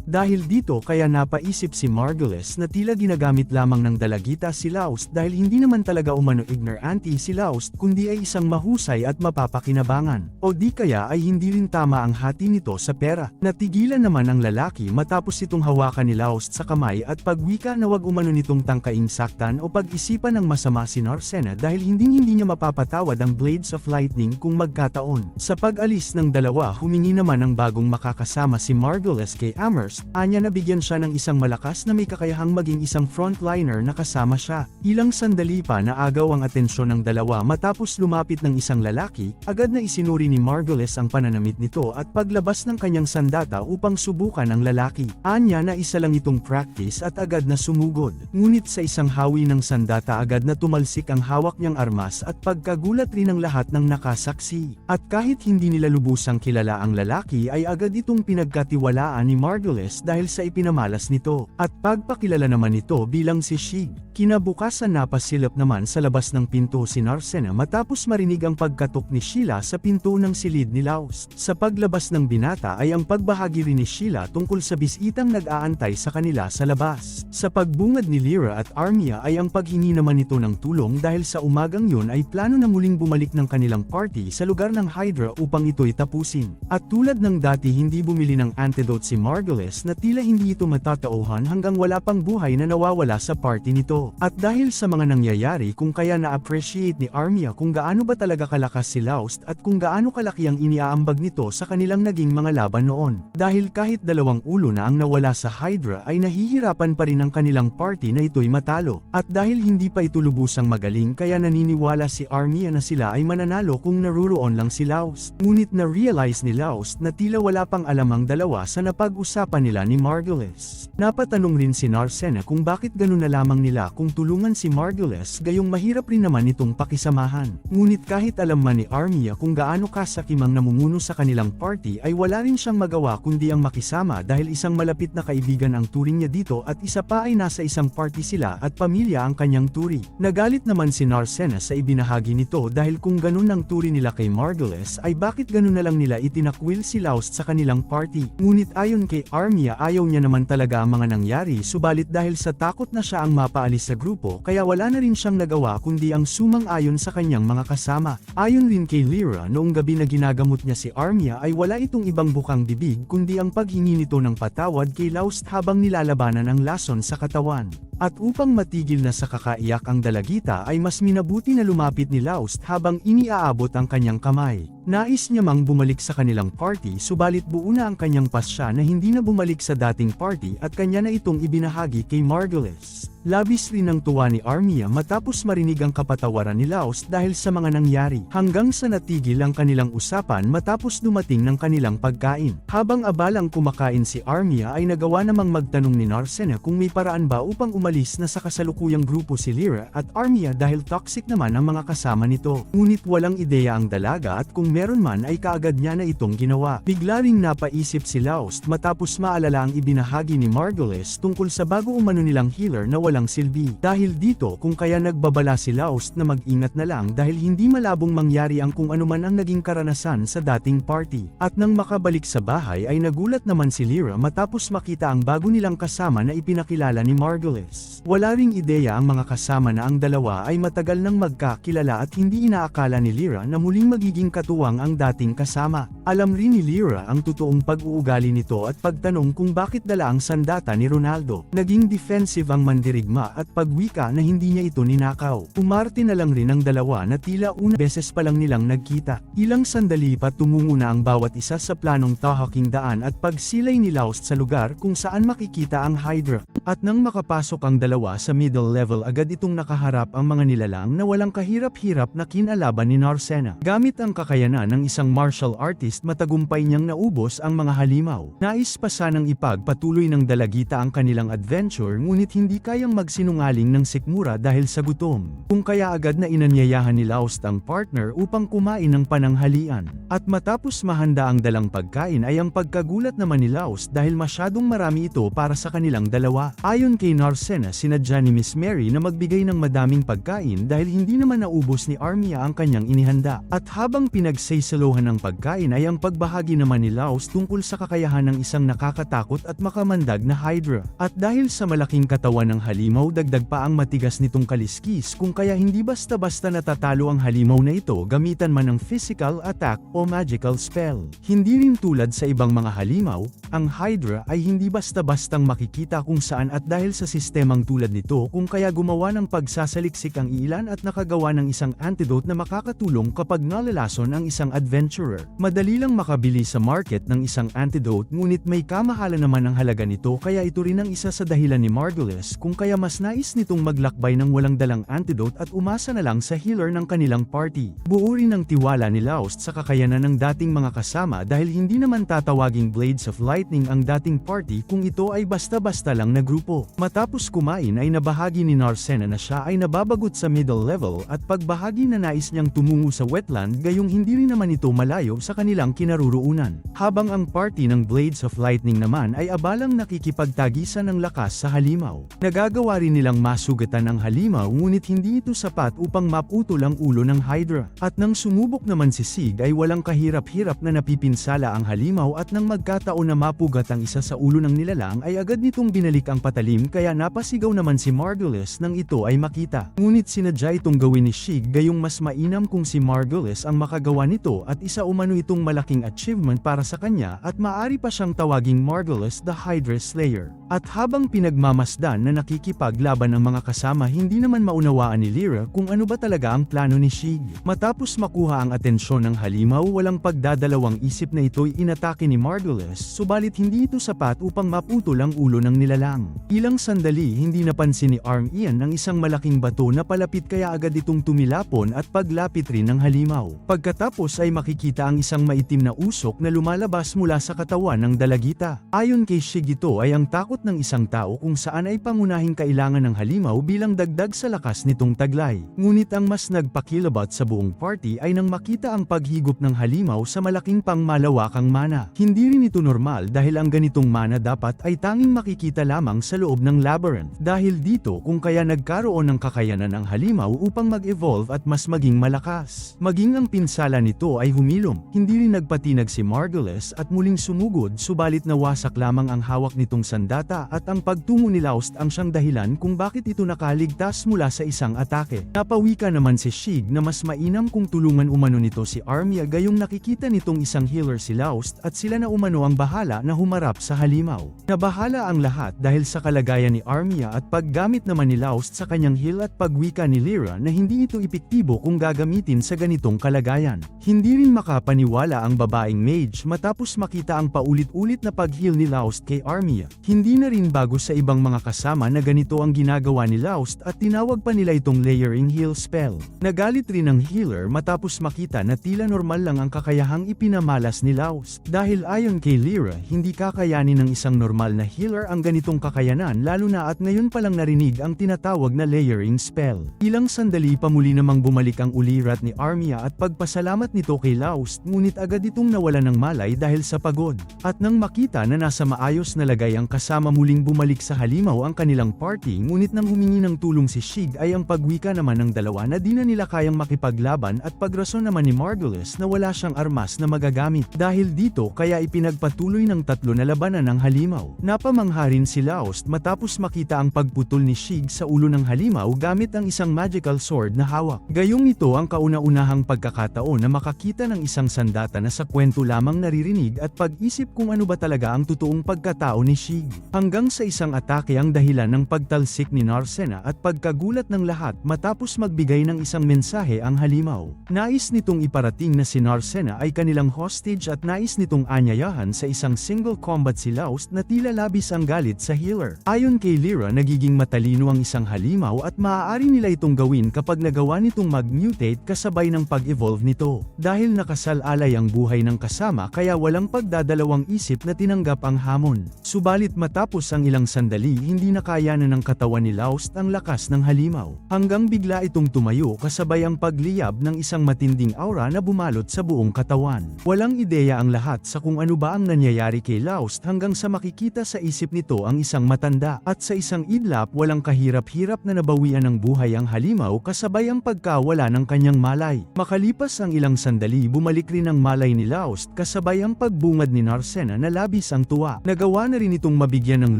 Dahil dito kaya napaisip si Margulis na tila ginagamit lamang ng dalagita si Laost dahil hindi naman talaga umano ignorante si Laost kundi ay isang mahusay at mapapakinabangan. O di kaya ay hindi rin tama ang hati nito sa pera. Natigilan naman ang lalaki matapos itong hawakan ni Laost sa kamay at pagwika na wag umano nitong tangkaing saktan o pag-isipan ng masama si Narcena dahil hindi niya mapapatawad ang Blades of Lightning kung magkataon. Sa pag-alis ng dalawa humingi naman ng bagong makakasama si Margulis kay Amherst. Anya nabigyan siya ng isang malakas na may kakayahang maging isang frontliner na kasama siya. Ilang sandali pa naagaw ang atensyon ng dalawa matapos lumapit ng isang lalaki, agad na isinuri ni Margulis ang pananamit nito at paglabas ng kanyang sandata upang subukan ang lalaki. Anya na isa lang itong practice at agad na sumugod. Ngunit sa isang hawi ng sandata agad na tumalsik ang hawak niyang armas at pagkagulat rin ng lahat ng nakasaksi. At kahit hindi nila lubusang kilala ang lalaki ay agad itong pinagkatiwalaan ni Margulis dahil sa ipinamalas nito. At pagpakilala naman ito bilang si Shig. Kinabukasan napasilip naman sa labas ng pinto si Narcena matapos marinig ang pagkatok ni Sheila sa pinto ng silid ni Laost. Sa paglabas ng binata ay ang pagbahagi rin ni Sheila tungkol sa bisitang nag-aantay sa kanila sa labas. Sa pagbungad ni Lyra at Armia ay ang paghingi naman nito ng tulong dahil sa umagang yun ay plano na muling bumalik ng kanilang party sa lugar ng Hydra upang ito'y tapusin. At tulad ng dati hindi bumili ng antidote si Margulis na tila hindi ito matatauhan hanggang wala pang buhay na nawawala sa party nito. At dahil sa mga nangyayari kung kaya na-appreciate ni Armia kung gaano ba talaga kalakas si Laost at kung gaano kalaki ang iniaambag nito sa kanilang naging mga laban noon. Dahil kahit dalawang ulo na ang nawala sa Hydra ay nahihirapan pa rin ang kanilang party na ito'y matalo. At dahil hindi pa ito lubusang magaling kaya naniniwala si Armia na sila ay mananalo kung naruroon lang si Laost. Ngunit na-realize ni Laost na tila wala pang alam ang dalawa sa napag-usapan nila ni Margulis. Napatanong rin si Narcena kung bakit ganun na lamang nila kung tulungan si Margulis gayong mahirap rin naman itong pakisamahan. Ngunit kahit alam man ni Armia kung gaano kasakim ang namumuno sa kanilang party ay wala rin siyang magawa kundi ang makisama dahil isang malapit na kaibigan ang turing niya dito at isa pa ay nasa isang party sila at pamilya ang kanyang turi. Nagalit naman si Narcena sa ibinahagi nito dahil kung ganun ang turi nila kay Margulis ay bakit ganun na lang nila itinakwil si Laost sa kanilang party. Ngunit ayon kay Armia ayaw niya naman talaga ang mga nangyari subalit dahil sa takot na siya ang mapaalis sa grupo kaya wala na rin siyang nagawa kundi ang sumang-ayon sa kanyang mga kasama. Ayon rin kay Lyra noong gabi na ginagamot niya si Armia ay wala itong ibang bukang bibig kundi ang paghingi nito ng patawad kay Laost habang nilalabanan ang lason sa katawan. At upang matigil na sa kakaiyak ang dalagita ay mas minabuti na lumapit ni Laost habang iniaabot ang kanyang kamay. Nais niya mang bumalik sa kanilang party subalit buo na ang kanyang pasya na hindi na bumalik sa dating party at kanya na itong ibinahagi kay Margulis. Labis rin ang tuwa ni Armia matapos marinig ang kapatawaran ni Laost dahil sa mga nangyari. Hanggang sa natigil ang kanilang usapan matapos dumating ng kanilang pagkain. Habang abalang kumakain si Armia ay nagawa namang magtanong ni Narcena kung may paraan ba upang umalis na sa kasalukuyang grupo si Lyra at Armia dahil toxic naman ang mga kasama nito. Ngunit walang ideya ang dalaga at kung meron man ay kaagad niya na itong ginawa. Bigla ring napaisip si Laost matapos maalala ang ibinahagi ni Margulis tungkol sa bago umano nilang healer na walang silbi. Dahil dito kung kaya nagbabala si Laost na mag-ingat na lang dahil hindi malabong mangyari ang kung anuman ang naging karanasan sa dating party. At nang makabalik sa bahay ay nagulat naman si Lyra matapos makita ang bago nilang kasama na ipinakilala ni Margulis. Margulis. Wala ring ideya ang mga kasama na ang dalawa ay matagal nang magkakilala at hindi inaakala ni Lyra na muling magiging katuwang ang dating kasama. Alam rin ni Lyra ang totoong pag-uugali nito at pagtanong kung bakit dala ang sandata ni Ronaldo. Naging defensive ang mandirigma at pagwika na hindi niya ito ninakaw. Umarte na lang rin ang dalawa na tila una beses pa lang nilang nagkita. Ilang sandali pa tumungo na ang bawat isa sa planong tahaking daan at pagsilay ni Laust sa lugar kung saan makikita ang Hydra. At nang makapasok ang dalawa sa middle level agad itong nakaharap ang mga nilalang na walang kahirap-hirap na kinalaban ni Narcena. Gamit ang kakayanan ng isang martial artist matagumpay niyang naubos ang mga halimaw. Nais pa sanang ipagpatuloy ng dalagita ang kanilang adventure ngunit hindi kayang magsinungaling ng sikmura dahil sa gutom. Kung kaya agad na inanyayahan ni Laust ang partner upang kumain ng pananghalian. At matapos mahanda ang dalang pagkain ay ang pagkagulat naman ni Laust dahil masyadong marami ito para sa kanilang dalawa. Ayon kay Narcena sinadya ni Miss Mary na magbigay ng madaming pagkain dahil hindi naman naubos ni Armia ang kanyang inihanda. At habang pinagsaysaluhan ng pagkain ay ang pagbahagi naman ni Laust tungkol sa kakayahan ng isang nakakatakot at makamandag na Hydra. At dahil sa malaking katawan ng halimaw dagdag pa ang matigas nitong kaliskis kung kaya hindi basta-basta natatalo ang halimaw na ito gamitan man ng physical attack o magical spell. Hindi rin tulad sa ibang mga halimaw, ang Hydra ay hindi basta-bastang makikita kung saan at dahil sa sistemang tulad nito kung kaya gumawa ng pagsasaliksik ang ilan at nakagawa ng isang antidote na makakatulong kapag nalalason ang isang adventurer. Madali lang makabili sa market ng isang antidote ngunit may kamahalan naman ang halaga nito kaya ito rin ang isa sa dahilan ni Margulis kung kaya mas nais nitong maglakbay ng walang dalang antidote at umasa na lang sa healer ng kanilang party. Buo rin ang tiwala ni Laust sa kakayanan ng dating mga kasama dahil hindi naman tatawaging Blades of Lightning ang dating party kung ito ay basta-basta lang na grupo. Matapos kumain ay nabahagi ni Narcena na siya ay nababagot sa middle level at pagbahagi na nais niyang tumungo sa wetland gayong hindi rin naman ito malayo sa kanilang kinaroroonan. Habang ang party ng Blades of Lightning naman ay abalang nakikipagtagisan ng lakas sa halimaw. Nagagawa rin nilang masugatan ang halimaw ngunit hindi ito sapat upang maputol ang ulo ng Hydra. At nang sumubok naman si Sig ay walang kahirap-hirap na napipinsala ang halimaw at nang magkataon na mapugat ang isa sa ulo ng nilalang ay agad nitong binalik ang patalim kaya napasigaw naman si Margulis nang ito ay makita. Ngunit sinadya itong gawin ni Sig gayong mas mainam kung si Margulis ang makagawa nito at isa umano itong malaking achievement para sa kanya at maaari pa siyang tawaging Margulis the Hydra Slayer. At habang pinagmamasdan na nakikipaglaban ang mga kasama hindi naman maunawaan ni Lyra kung ano ba talaga ang plano ni Sig. Matapos makuha ang atensyon ng halimaw walang pagdadalawang isip na ito'y inatake ni Margulis subalit hindi ito sapat upang maputol ang ulo ng nilalang. Ilang sandali hindi napansin ni Arm-Ian ang isang malaking bato na palapit kaya agad itong tumilapon at paglapit rin ng halimaw. Pagkatapos ay makikita ang isang maitim na usok na lumalabas mula sa katawan ng dalagita. Ayon kay Sig ito ay ang takot ng isang tao kung saan ay pangunahing kailangan ng halimaw bilang dagdag sa lakas nitong taglay. Ngunit ang mas nagpakilabat sa buong party ay nang makita ang paghigop ng halimaw sa malaking pangmalawakang mana. Hindi rin ito normal dahil ang ganitong mana dapat ay tanging makikita lamang sa loob ng labyrinth. Dahil dito kung kaya nagkaroon ng kakayanan ang halimaw upang mag-evolve at mas maging malakas. Maging ang pinsala nito ay humilom, hindi rin nagpatinag si Margulis at muling sumugod subalit nawasak lamang ang hawak nitong sandata at ang pagtungo ni Laust ang siyang dahilan kung bakit ito nakaligtas mula sa isang atake. Napawika naman si Sig na mas mainam kung tulungan umano nito si Armia gayong nakikita nitong isang healer si Laust at sila na umano ang bahala na humarap sa halimaw. Nabahala ang lahat dahil sa kalagayan ni Armia at paggamit naman ni Laust sa kanyang heal at pagwika ni Lyra na hindi ito epektibo kung gagamitin sa ganitong kalagayan. Hindi rin makapaniwala ang babaeng mage matapos makita ang paulit-ulit na pag-heal ni Laust kay Armia. Hindi na rin bago sa ibang mga kasama na ganito ang ginagawa ni Laust at tinawag pa nila itong layering heal spell. Nagalit rin ang healer matapos makita na tila normal lang ang kakayahang ipinamalas ni Laust. Dahil ayon kay Lyra hindi kakayanin ng isang normal na healer ang ganitong kakayanan lalo na at ngayon palang narinig ang tinatawag na layering spell. Ilang sandali pa muli namang bumalik ang ulirat ni Armia at pagpasalamat nito kay Laust ngunit agad itong nawala ng malay dahil sa pagod. At nang makita na nasa maayos na lagay ang kasama muling bumalik sa halimaw ang kanilang party ngunit nang humingi ng tulong si Sig ay ang pagwika naman ng dalawa na di na nila kayang makipaglaban at pagrason naman ni Margulis na wala siyang armas na magagamit. Dahil dito kaya ipinagpatuloy ng tatlo na labanan ng halimaw. Napamangha rin si Laust matapos makita makita ang pagputol ni Shig sa ulo ng halimaw gamit ang isang magical sword na hawak. Gayong ito ang kauna-unahang pagkakataon na makakita ng isang sandata na sa kwento lamang naririnig at pag-isip kung ano ba talaga ang totoong pagkatao ni Shig. Hanggang sa isang atake ang dahilan ng pagtalsik ni Narcena at pagkagulat ng lahat matapos magbigay ng isang mensahe ang halimaw. Nais nitong iparating na si Narcena ay kanilang hostage at nais nitong anyayahan sa isang single combat si Laust na tila labis ang galit sa healer. Ayon kay Lyra, nagiging matalino ang isang halimaw at maaari nila itong gawin kapag nagawa nitong mag-mutate kasabay ng pag-evolve nito. Dahil nakasal-alay ang buhay ng kasama kaya walang pagdadalawang isip na tinanggap ang hamon. Subalit matapos ang ilang sandali hindi nakayanan ng katawan ni Laust ang lakas ng halimaw. Hanggang bigla itong tumayo kasabay ang pagliyab ng isang matinding aura na bumalot sa buong katawan. Walang ideya ang lahat sa kung ano ba ang nangyayari kay Laust hanggang sa makikita sa isip nito ang isang matanda at sa isang idlap walang kahirap-hirap na nabawian ng buhay ang halimaw kasabay ang pagkawala ng kanyang malay. Makalipas ang ilang sandali bumalik rin ang malay ni Laust kasabay ang pagbungad ni Narcena na labis ang tuwa. Nagawa na rin itong mabigyan ng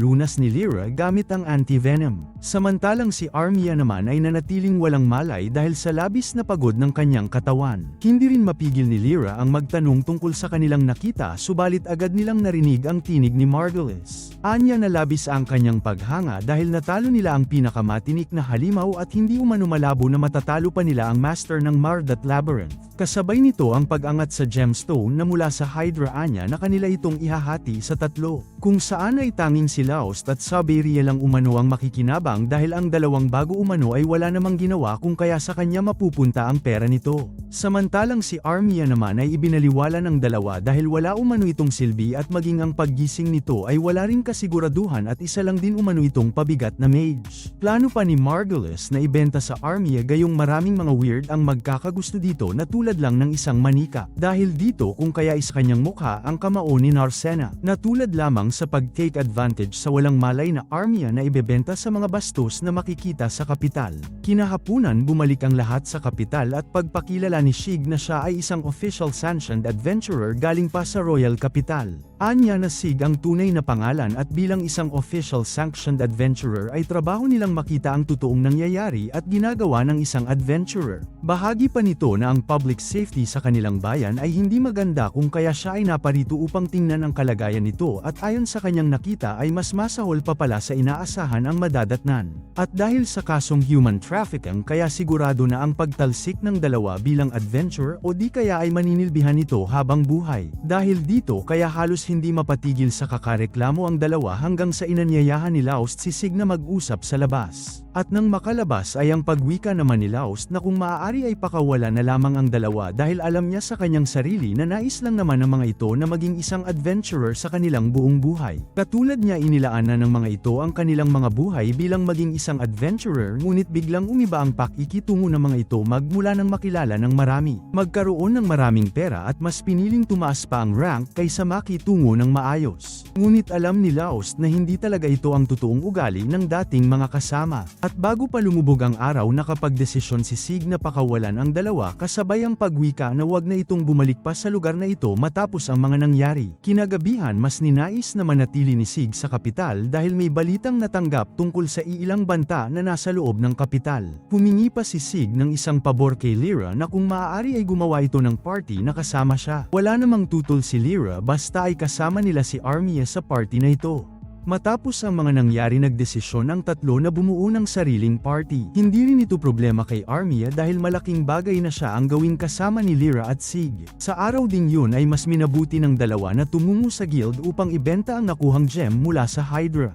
lunas ni Lyra gamit ang anti-venom. Samantalang si Armia naman ay nanatiling walang malay dahil sa labis na pagod ng kanyang katawan. Hindi rin mapigil ni Lyra ang magtanong tungkol sa kanilang nakita subalit agad nilang narinig ang tinig ni Margulis. Anya na labis ang kanyang paghanga dahil natalo nila ang pinakamatinik na halimaw at hindi umano malabo na matatalo pa nila ang master ng Mardat Labyrinth. Kasabay nito ang pag-angat sa gemstone na mula sa Hydra Anya na kanila itong ihahati sa tatlo. Kung saan ay tanging si Laust at Saberia lang umano ang makikinabang dahil ang dalawang bago umano ay wala namang ginawa kung kaya sa kanya mapupunta ang pera nito. Samantalang si Armia naman ay ibinaliwala ng dalawa dahil wala umano itong silbi at maging ang paggising nito ay wala ring kasiguraduhan at isa lang din umano itong pabigat na mage. Plano pa ni Margulis na ibenta sa Armia gayong maraming mga weird ang magkakagusto dito na tulad lang ng isang manika. Dahil dito kung kaya is kanyang mukha ang kamao ni Narcena, na tulad lamang sa pag-take advantage sa walang malay na Armia na ibebenta sa mga bastos na makikita sa kapital. Kinahapunan bumalik ang lahat sa kapital at pagpakilala ni Shig na siya ay isang official sanctioned adventurer galing pa sa Royal Capital. Anya na Shig ang tunay na pangalan at bilang isang official sanctioned adventurer ay trabaho nilang makita ang totoong nangyayari at ginagawa ng isang adventurer. Bahagi pa nito na ang public safety sa kanilang bayan ay hindi maganda kung kaya siya ay naparito upang tingnan ang kalagayan nito at ayon sa kanyang nakita ay mas masahol pa pala sa inaasahan ang madadatnan. At dahil sa kasong human trafficking kaya sigurado na ang pagtalsik ng dalawa bilang adventurer o di kaya ay maninilbihan nito habang buhay. Dahil dito kaya halos hindi mapatigil sa kakareklamo ang dalawa hanggang sa inanyayahan ni Laust si Sig na mag-usap sa labas. At nang makalabas ay ang pagwika naman ni Laust na kung maaari ay pakawala na lamang ang dalawa dahil alam niya sa kanyang sarili na nais lang naman ng mga ito na maging isang adventurer sa kanilang buong buhay. Katulad niya inilaanan ng mga ito ang kanilang mga buhay bilang maging isang adventurer ngunit biglang umiba ang pakikitungo ng mga ito magmula nang makilala ng marami. Magkaroon ng maraming pera at mas piniling tumaas pa ang rank kaysa makitungo ng maayos. Ngunit alam ni Laust na hindi talaga ito ang totoong ugali ng dating mga kasama. At bago pa lumubog ang araw nakapagdesisyon si Sig na pakawalan ang dalawa kasabay ang pagwika na wag na itong bumalik pa sa lugar na ito matapos ang mga nangyari. Kinagabihan mas ninais na manatili ni Sig sa kapital dahil may balitang natanggap tungkol sa iilang banta na nasa loob ng kapital. Humingi pa si Sig ng isang pabor kay Lyra na kung maaari ay gumawa ito ng party na kasama siya. Wala namang tutol si Lyra basta ay kasama nila si Armia sa party na ito. Matapos ang mga nangyari nagdesisyon ang tatlo na bumuo ng sariling party. Hindi rin ito problema kay Armia dahil malaking bagay na siya ang gawing kasama ni Lyra at Sig. Sa araw ding yun ay mas minabuti ng dalawa na tumungo sa guild upang ibenta ang nakuhang gem mula sa Hydra.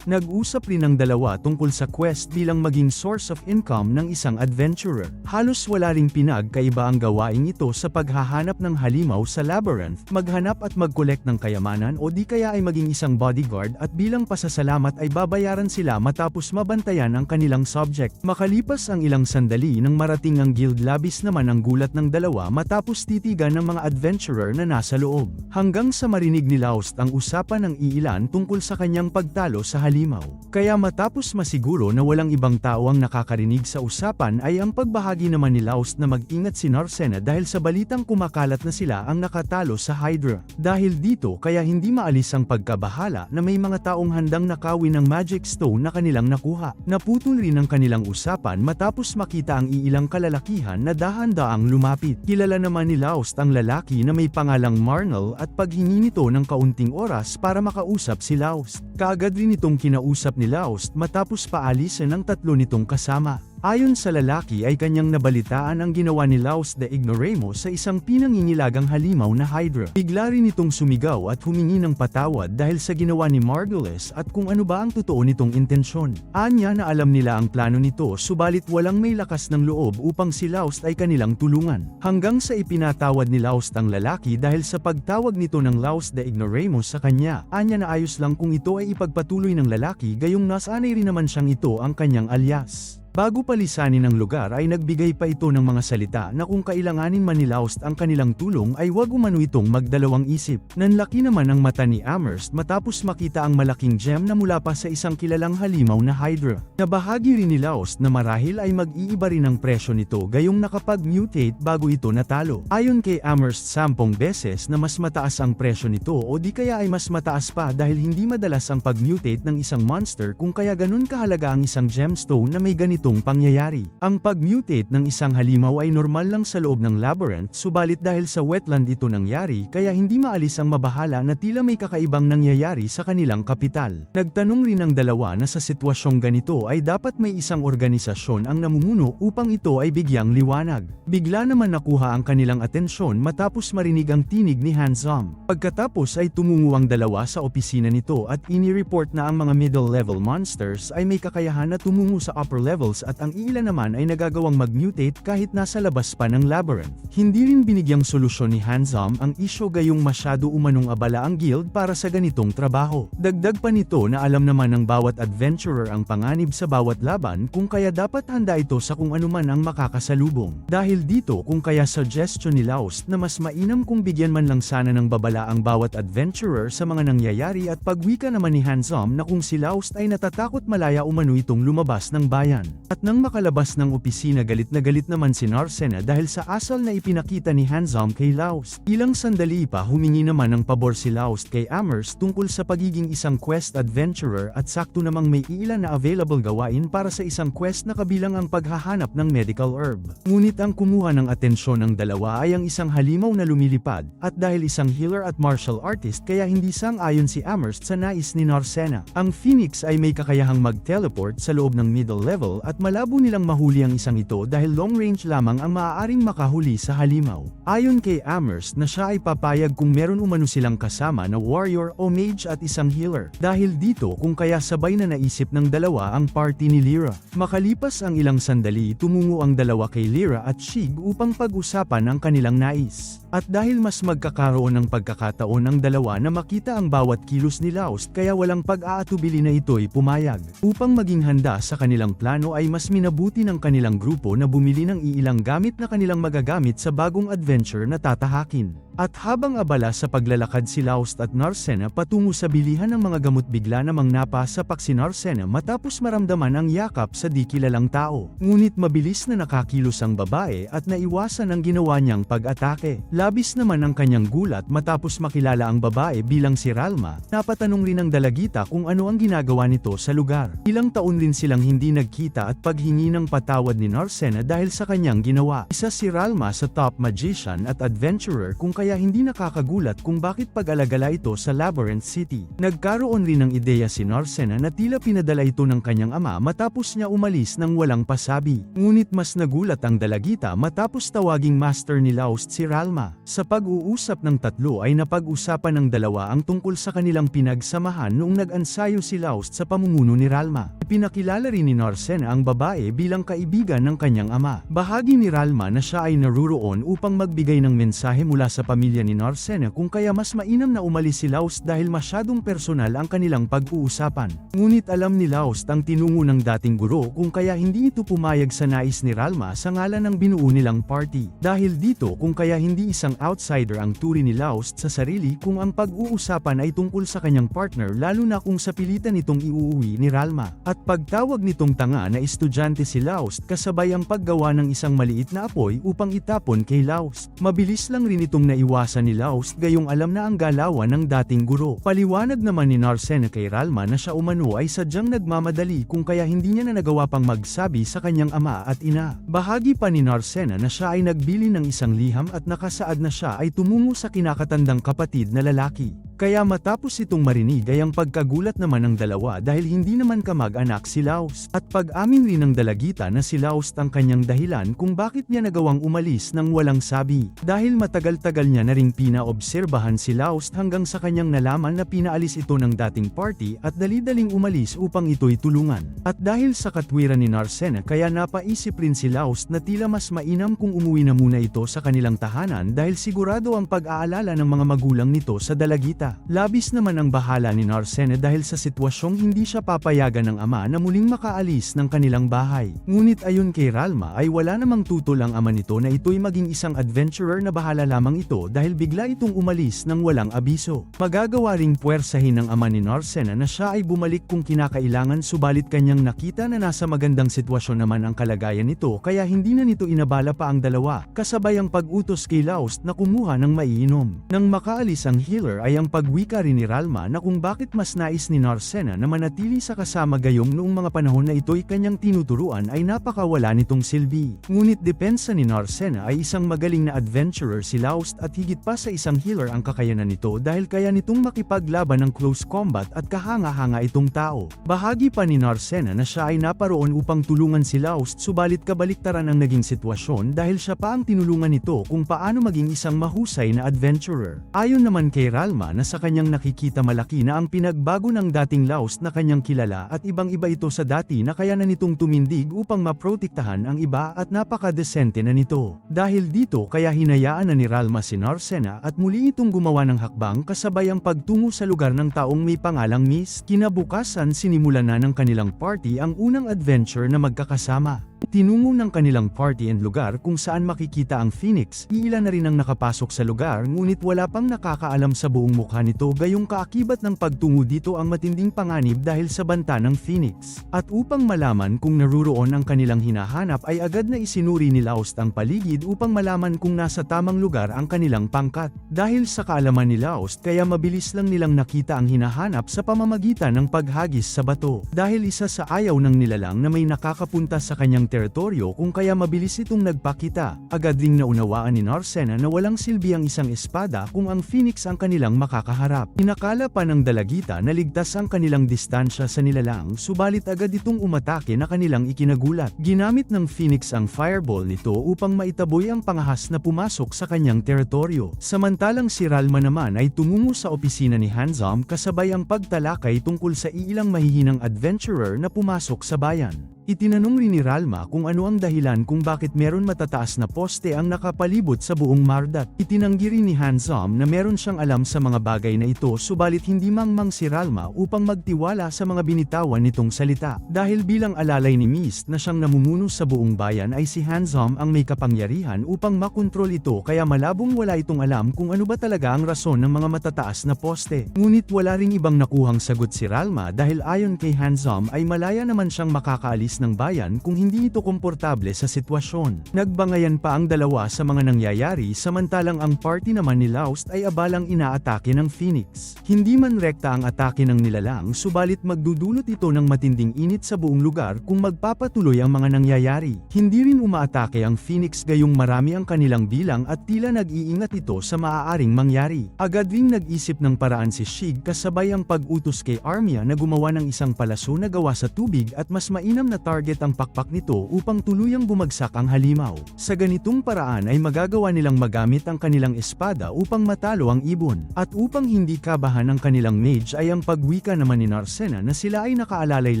Nag-usap rin ang dalawa tungkol sa quest bilang maging source of income ng isang adventurer. Halos wala ring pinagkaiba ang gawaing ito sa paghahanap ng halimaw sa labyrinth, maghanap at mag-collect ng kayamanan o di kaya ay maging isang bodyguard at bilang pasasalamat ay babayaran sila matapos mabantayan ang kanilang subject. Makalipas ang ilang sandali nang marating ang guild labis naman ang gulat ng dalawa matapos titigan ng mga adventurer na nasa loob. Hanggang sa marinig ni Laust ang usapan ng iilan tungkol sa kanyang pagtalo sa halimaw. halimaw. Kaya matapos masiguro na walang ibang tao ang nakakarinig sa usapan ay ang pagbahagi naman ni Laust na mag-ingat si Narcena dahil sa balitang kumakalat na sila ang nakatalo sa Hydra. Dahil dito kaya hindi maalis ang pagkabahala na may mga taong handang nakawin ng Magic Stone na kanilang nakuha. Naputol rin ang kanilang usapan matapos makita ang iilang kalalakihan na dahan-daang lumapit. Kilala naman ni Laust ang lalaki na may pangalang Marnell at paghingi nito ng kaunting oras para makausap si Laust. Kaagad rin itong kinausap ni Laust matapos paalisin ang tatlo nitong kasama. Ayon sa lalaki ay kanyang nabalitaan ang ginawa ni Laust de Ignoramus sa isang pinangingilagang halimaw na Hydra. Bigla rin itong sumigaw at humingi ng patawad dahil sa ginawa ni Margulis at kung ano ba ang totoo nitong intensyon. Anya na alam nila ang plano nito subalit walang may lakas ng loob upang si Laust ay kanilang tulungan. Hanggang sa ipinatawad ni Laust ang lalaki dahil sa pagtawag nito ng Laust de Ignoramus sa kanya. Anya na ayos lang kung ito ay ipagpatuloy ng lalaki gayong nasanay rin naman siyang ito ang kanyang alias. Bago palisanin ang lugar ay nagbigay pa ito ng mga salita na kung kailanganin man ni Laust ang kanilang tulong ay wag umano itong magdalawang isip. Nanlaki naman ang mata ni Amherst matapos makita ang malaking gem na mula pa sa isang kilalang halimaw na Hydra. Nabahagi rin ni Laust na marahil ay mag-iiba rin ang presyo nito gayong nakapag-mutate bago ito natalo. Ayon kay Amherst 10 beses na mas mataas ang presyo nito o di kaya ay mas mataas pa dahil hindi madalas ang pag-mutate ng isang monster kung kaya ganun kahalaga ang isang gemstone na may ganito pangyayari. Ang pag-mutate ng isang halimaw ay normal lang sa loob ng labyrinth subalit dahil sa wetland ito nangyari kaya hindi maalis ang mabahala na tila may kakaibang nangyayari sa kanilang kapital. Nagtanong rin ang dalawa na sa sitwasyong ganito ay dapat may isang organisasyon ang namumuno upang ito ay bigyang liwanag. Bigla naman nakuha ang kanilang atensyon matapos marinig ang tinig ni Handsome. Pagkatapos ay tumungo ang dalawa sa opisina nito at ini-report na ang mga middle-level monsters ay may kakayahan na tumungo sa upper levels at ang ilan naman ay nagagawang mag-mutate kahit nasa labas pa ng labyrinth. Hindi rin binigyang solusyon ni Handsome ang isyo gayong masyado umanong abala ang guild para sa ganitong trabaho. Dagdag pa nito na alam naman ng bawat adventurer ang panganib sa bawat laban kung kaya dapat handa ito sa kung anuman ang makakasalubong. Dahil dito kung kaya suggestion ni Laust na mas mainam kung bigyan man lang sana ng babala ang bawat adventurer sa mga nangyayari at pagwika naman ni Handsome na kung si Laust ay natatakot malaya umano itong lumabas ng bayan. At nang makalabas ng opisina galit na galit naman si Narcena dahil sa asal na ipinakita ni Handsome kay Laust. Ilang sandali pa humingi naman ng pabor si Laust kay Amherst tungkol sa pagiging isang quest adventurer at sakto namang may ilan na available gawain para sa isang quest na kabilang ang paghahanap ng medical herb. Ngunit ang kumuha ng atensyon ng dalawa ay ang isang halimaw na lumilipad at dahil isang healer at martial artist kaya hindi sang-ayon si Amherst sa nais ni Narcena. Ang Phoenix ay may kakayahang mag-teleport sa loob ng middle level at malabo nilang mahuli ang isang ito dahil long range lamang ang maaaring makahuli sa halimaw. Ayon kay Amherst na siya ay papayag kung meron umano silang kasama na warrior o mage at isang healer. Dahil dito kung kaya sabay na naisip ng dalawa ang party ni Lyra. Makalipas ang ilang sandali tumungo ang dalawa kay Lyra at Shig upang pag-usapan ang kanilang nais. At dahil mas magkakaroon ng pagkakataon ang dalawa na makita ang bawat kilos ni Laust kaya walang pag-aatubili na ito'y pumayag. Upang maging handa sa kanilang plano ay mas minabuti ng kanilang grupo na bumili ng iilang gamit na kanilang magagamit sa bagong adventure na tatahakin. At habang abala sa paglalakad si Laust at Narcena patungo sa bilihan ng mga gamot bigla namang napasapak si Narcena matapos maramdaman ang yakap sa di kilalang tao. Ngunit mabilis na nakakilos ang babae at naiwasan ang ginawa niyang pag-atake. Labis naman ang kanyang gulat matapos makilala ang babae bilang si Ralma. Napatanong rin ang dalagita kung ano ang ginagawa nito sa lugar. Ilang taon rin silang hindi nagkita at paghingi ng patawad ni Narcena dahil sa kanyang ginawa. Isa si Ralma sa top magician at adventurer kung kaya hindi nakakagulat kung bakit pag-alagala ito sa Labyrinth City. Nagkaroon rin ng ideya si Narcena na tila pinadala ito ng kanyang ama matapos niya umalis ng walang pasabi. Ngunit mas nagulat ang dalagita matapos tawaging master ni Laust si Ralma. Sa pag-uusap ng tatlo ay napag-usapan ng dalawa ang tungkol sa kanilang pinagsamahan noong nag-ansayo si Laust sa pamumuno ni Ralma. Ipinakilala rin ni Narcena ang babae bilang kaibigan ng kanyang ama. Bahagi ni Ralma na siya ay naruroon upang magbigay ng mensahe mula sa pamilya ni Narcena kung kaya mas mainam na umalis si Laust dahil masyadong personal ang kanilang pag-uusapan. Ngunit alam ni Laust ang tinungo ng dating guro kung kaya hindi ito pumayag sa nais ni Ralma sa ngalan ng binuo nilang party. Dahil dito kung kaya hindi isang outsider ang turi ni Laust sa sarili kung ang pag-uusapan ay tungkol sa kanyang partner lalo na kung sa pilitan itong iuuwi ni Ralma. At pagtawag nitong tanga na estudyante si Laust kasabay ang paggawa ng isang maliit na apoy upang itapon kay Laust. Mabilis lang rin itong naiwasan ni Laust gayong alam na ang galawan ng dating guro. Paliwanag naman ni Narcena kay Ralma na siya umano ay sadyang nagmamadali kung kaya hindi niya na nagawa pang magsabi sa kanyang ama at ina. Bahagi pa ni Narcena na siya ay nagbili ng isang liham at nakasaad na siya ay tumungo sa kinakatandang kapatid na lalaki. Kaya matapos itong marinig ay ang pagkagulat naman ng dalawa dahil hindi naman kamag-anak si Laust. At pag-amin rin ng dalagita na si Laust ang kanyang dahilan kung bakit niya nagawang umalis nang walang sabi. Dahil matagal-tagal niya na ring pinaobserbahan si Laust hanggang sa kanyang nalaman na pinaalis ito ng dating party at dali-daling umalis upang ito'y tulungan. At dahil sa katwiran ni Narcena kaya napaisip rin si Laust na tila mas mainam kung umuwi na muna ito sa kanilang tahanan dahil sigurado ang pag-aalala ng mga magulang nito sa dalagita. Labis naman ang bahala ni Narcena dahil sa sitwasyong hindi siya papayagan ng ama na muling makaalis ng kanilang bahay. Ngunit ayon kay Ralma ay wala namang tutol ang ama nito na ito'y maging isang adventurer na bahala lamang ito dahil bigla itong umalis ng walang abiso. Magagawa ring puwersahin ng ama ni Narcena na siya ay bumalik kung kinakailangan subalit kanyang nakita na nasa magandang sitwasyon naman ang kalagayan nito kaya hindi na nito inabala pa ang dalawa kasabay ang pag-utos kay Laust na kumuha ng maiinom. Nang makaalis ang healer ay ang pagwika rin ni Ralma na kung bakit mas nais ni Narcena na manatili sa kasama gayong noong mga panahon na ito'y kanyang tinuturuan ay napakawala nitong silbi. Ngunit depensa ni Narcena ay isang magaling na adventurer si Laust at higit pa sa isang healer ang kakayanan nito dahil kaya nitong makipaglaban ng close combat at kahanga-hanga itong tao. Bahagi pa ni Narcena na siya ay naparoon upang tulungan si Laust subalit kabaliktaran ang naging sitwasyon dahil siya pa ang tinulungan nito kung paano maging isang mahusay na adventurer. Ayon naman kay Ralma na sa kanyang nakikita malaki na ang pinagbago ng dating Laust na kanyang kilala at ibang-iba ito sa dati na kaya na nitong tumindig upang maprotektahan ang iba at napaka-desente na nito. Dahil dito kaya hinayaan na ni Ralma si Narcena at muli itong gumawa ng hakbang kasabay ang pagtungo sa lugar ng taong may pangalang Miss. Kinabukasan sinimulan na ng kanilang party ang unang adventure na magkakasama. Tinungo ng kanilang party and lugar kung saan makikita ang Phoenix. Iilan na rin ang nakapasok sa lugar ngunit wala pang nakakaalam sa buong mukha nito gayong kaakibat ng pagtungo dito ang matinding panganib dahil sa banta ng Phoenix. At upang malaman kung naruroon ang kanilang hinahanap ay agad na isinuri ni Laust ang paligid upang malaman kung nasa tamang lugar ang kanilang pangkat. Dahil sa kaalaman ni Laust kaya mabilis lang nilang nakita ang hinahanap sa pamamagitan ng paghagis sa bato. Dahil isa sa ayaw ng nilalang na may nakakapunta sa kanyang teritoryo kung kaya mabilis itong nagpakita. Agad ring naunawaan ni Narcena na walang silbi ang isang espada kung ang Phoenix ang kanilang makakaharap. Inakala pa ng dalagita na ligtas ang kanilang distansya sa nilalang subalit agad itong umatake na kanilang ikinagulat. Ginamit ng Phoenix ang fireball nito upang maitaboy ang pangahas na pumasok sa kanyang teritoryo. Samantalang si Ralma naman ay tumungo sa opisina ni Handsome kasabay ang pagtalakay tungkol sa iilang mahihinang adventurer na pumasok sa bayan. Itinanong rin ni Ralma kung ano ang dahilan kung bakit meron matataas na poste ang nakapalibot sa buong Mardat. Itinanggi rin ni Handsome na meron siyang alam sa mga bagay na ito subalit hindi mangmang si Ralma upang magtiwala sa mga binitawan nitong salita. Dahil bilang alalay ni Mist na siyang namumuno sa buong bayan ay si Handsome ang may kapangyarihan upang makontrol ito kaya malabong wala itong alam kung ano ba talaga ang rason ng mga matataas na poste. Ngunit wala ring ibang nakuhang sagot si Ralma dahil ayon kay Handsome ay malaya naman siyang makakaalis ng bayan kung hindi ito komportable sa sitwasyon. Nagbangayan pa ang dalawa sa mga nangyayari samantalang ang party naman ni Laust ay abalang inaatake ng Phoenix. Hindi man rekta ang atake ng nilalang subalit magdudulot ito ng matinding init sa buong lugar kung magpapatuloy ang mga nangyayari. Hindi rin umaatake ang Phoenix gayong marami ang kanilang bilang at tila nag-iingat ito sa maaaring mangyari. Agad ring nag-isip ng paraan si Shig kasabay ang pag-utos kay Armia na gumawa ng isang palaso na gawa sa tubig at mas mainam na target ang pakpak nito upang tuluyang bumagsak ang halimaw. Sa ganitong paraan ay magagawa nilang magamit ang kanilang espada upang matalo ang ibon. At upang hindi kabahan ang kanilang mage ay ang pagwika naman ni Narcena na sila ay nakaalalay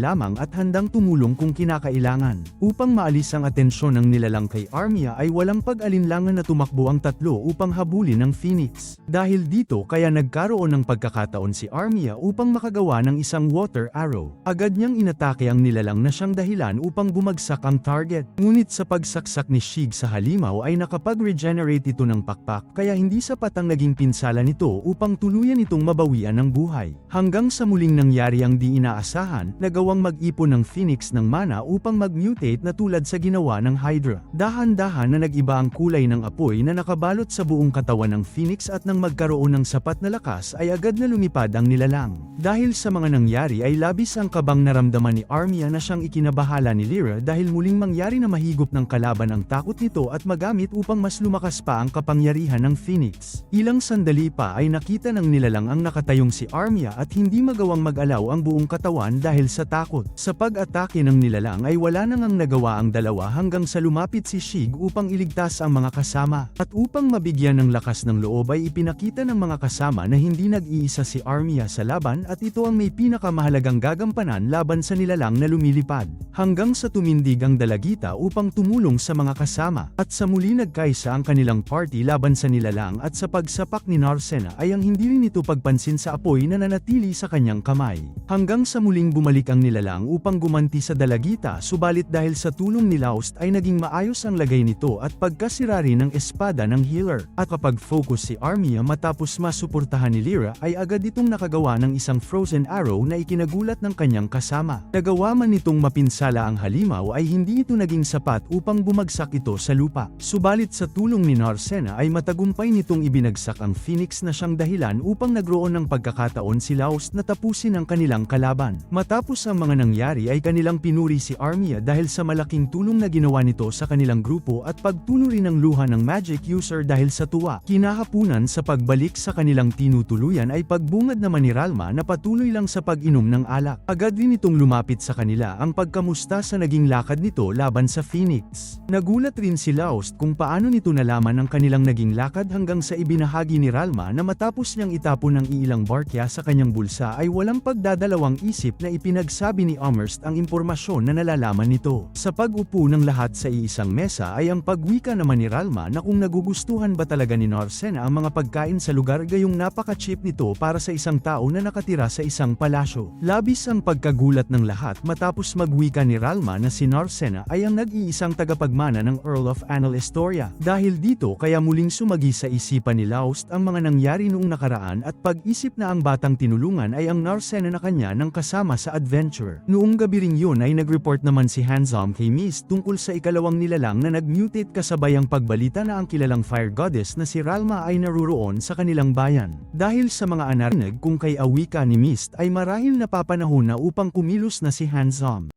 lamang at handang tumulong kung kinakailangan. Upang maalis ang atensyon ng nilalang kay Armia ay walang pag-alinlangan na tumakbo ang tatlo upang habulin ang Phoenix. Dahil dito kaya nagkaroon ng pagkakataon si Armia upang makagawa ng isang water arrow. Agad niyang inatake ang nilalang na siyang dahilan upang bumagsak ang target. Ngunit sa pagsaksak ni Shig sa halimaw ay nakapag-regenerate ito ng pakpak kaya hindi sapat ang naging pinsala nito upang tuluyan itong mabawian ng buhay. Hanggang sa muling nangyari ang di inaasahan, nagawang mag-ipon ng Phoenix ng mana upang mag-mutate na tulad sa ginawa ng Hydra. Dahan-dahan na nag-iba ang kulay ng apoy na nakabalot sa buong katawan ng Phoenix at nang magkaroon ng sapat na lakas ay agad na lumipad ang nilalang. Dahil sa mga nangyari ay labis ang kabang naramdaman ni Armia na siyang ikinabahala ni Lyra dahil muling mangyari na mahigop ng kalaban ang takot nito at magamit upang mas lumakas pa ang kapangyarihan ng Phoenix. Ilang sandali pa ay nakita ng nilalang ang nakatayong si Armia at hindi magawang mag-alaw ang buong katawan dahil sa takot. Sa pag-atake ng nilalang ay wala nang ang nagawa ang dalawa hanggang sa lumapit si Shig upang iligtas ang mga kasama. At upang mabigyan ng lakas ng loob ay ipinakita ng mga kasama na hindi nag-iisa si Armia sa laban at ito ang may pinakamahalagang gagampanan laban sa nilalang na lumilipad. Hanggang sa tumindig ang dalagita upang tumulong sa mga kasama. At sa muli nagkaisa ang kanilang party laban sa nilalang at sa pagsapak ni Narcena ay ang hindi rin ito pagpansin sa apoy na nanatili sa kanyang kamay. Hanggang sa muling bumalik ang nilalang upang gumanti sa dalagita subalit dahil sa tulong ni Laust ay naging maayos ang lagay nito at pagkasira rin ng espada ng healer. At kapag focus si Armia matapos masuportahan ni Lyra ay agad itong nakagawa ng isang frozen arrow na ikinagulat ng kanyang kasama. Nagawa man nitong mapinsala ang halimaw ay hindi ito naging sapat upang bumagsak ito sa lupa. Subalit sa tulong ni Narcena ay matagumpay nitong ibinagsak ang Phoenix na siyang dahilan upang nagroon ng pagkakataon si Laust na tapusin ang kanilang kalaban. Matapos ang mga nangyari ay kanilang pinuri si Armia dahil sa malaking tulong na ginawa nito sa kanilang grupo at pagtulo rin ng luha ng magic user dahil sa tuwa. Kinahapunan sa pagbalik sa kanilang tinutuluyan ay pagbungad naman ni Ralma na patuloy lang sa pag-inom ng alak. Agad din itong lumapit sa kanila ang pagkamusta sa naging lakad nito laban sa Phoenix. Nagulat rin si Laust kung paano nito nalaman ang kanilang naging lakad hanggang sa ibinahagi ni Ralma na matapos niyang itapon ng ilang barkya sa kanyang bulsa ay walang pagdadalawang isip na ipinagsabi ni Amherst ang impormasyon na nalalaman nito. Sa pag-upo ng lahat sa iisang mesa ay ang pagwika naman ni Ralma na kung nagugustuhan ba talaga ni Narcena ang mga pagkain sa lugar gayong napaka-cheap nito para sa isang tao na nakatira sa isang palasyo. Labis ang pagkagulat ng lahat matapos magwika ni Ralma na si Narcena ay ang nag-iisang tagapagmana ng Earl of Anal Estoria. Dahil dito kaya muling sumagi sa isipan ni Laust ang mga nangyari noong nakaraan at pag-isip na ang batang tinulungan ay ang Narcena na kanya ng kasama sa adventure. Noong gabi ring yun ay nag-report naman si Handsome kay Mist tungkol sa ikalawang nilalang na nag-mutate kasabay ang pagbalita na ang kilalang fire goddess na si Ralma ay naruroon sa kanilang bayan. Dahil sa mga anarinig kung kay awika ni Mist ay marahil napapanahon na upang kumilos na si Handsome.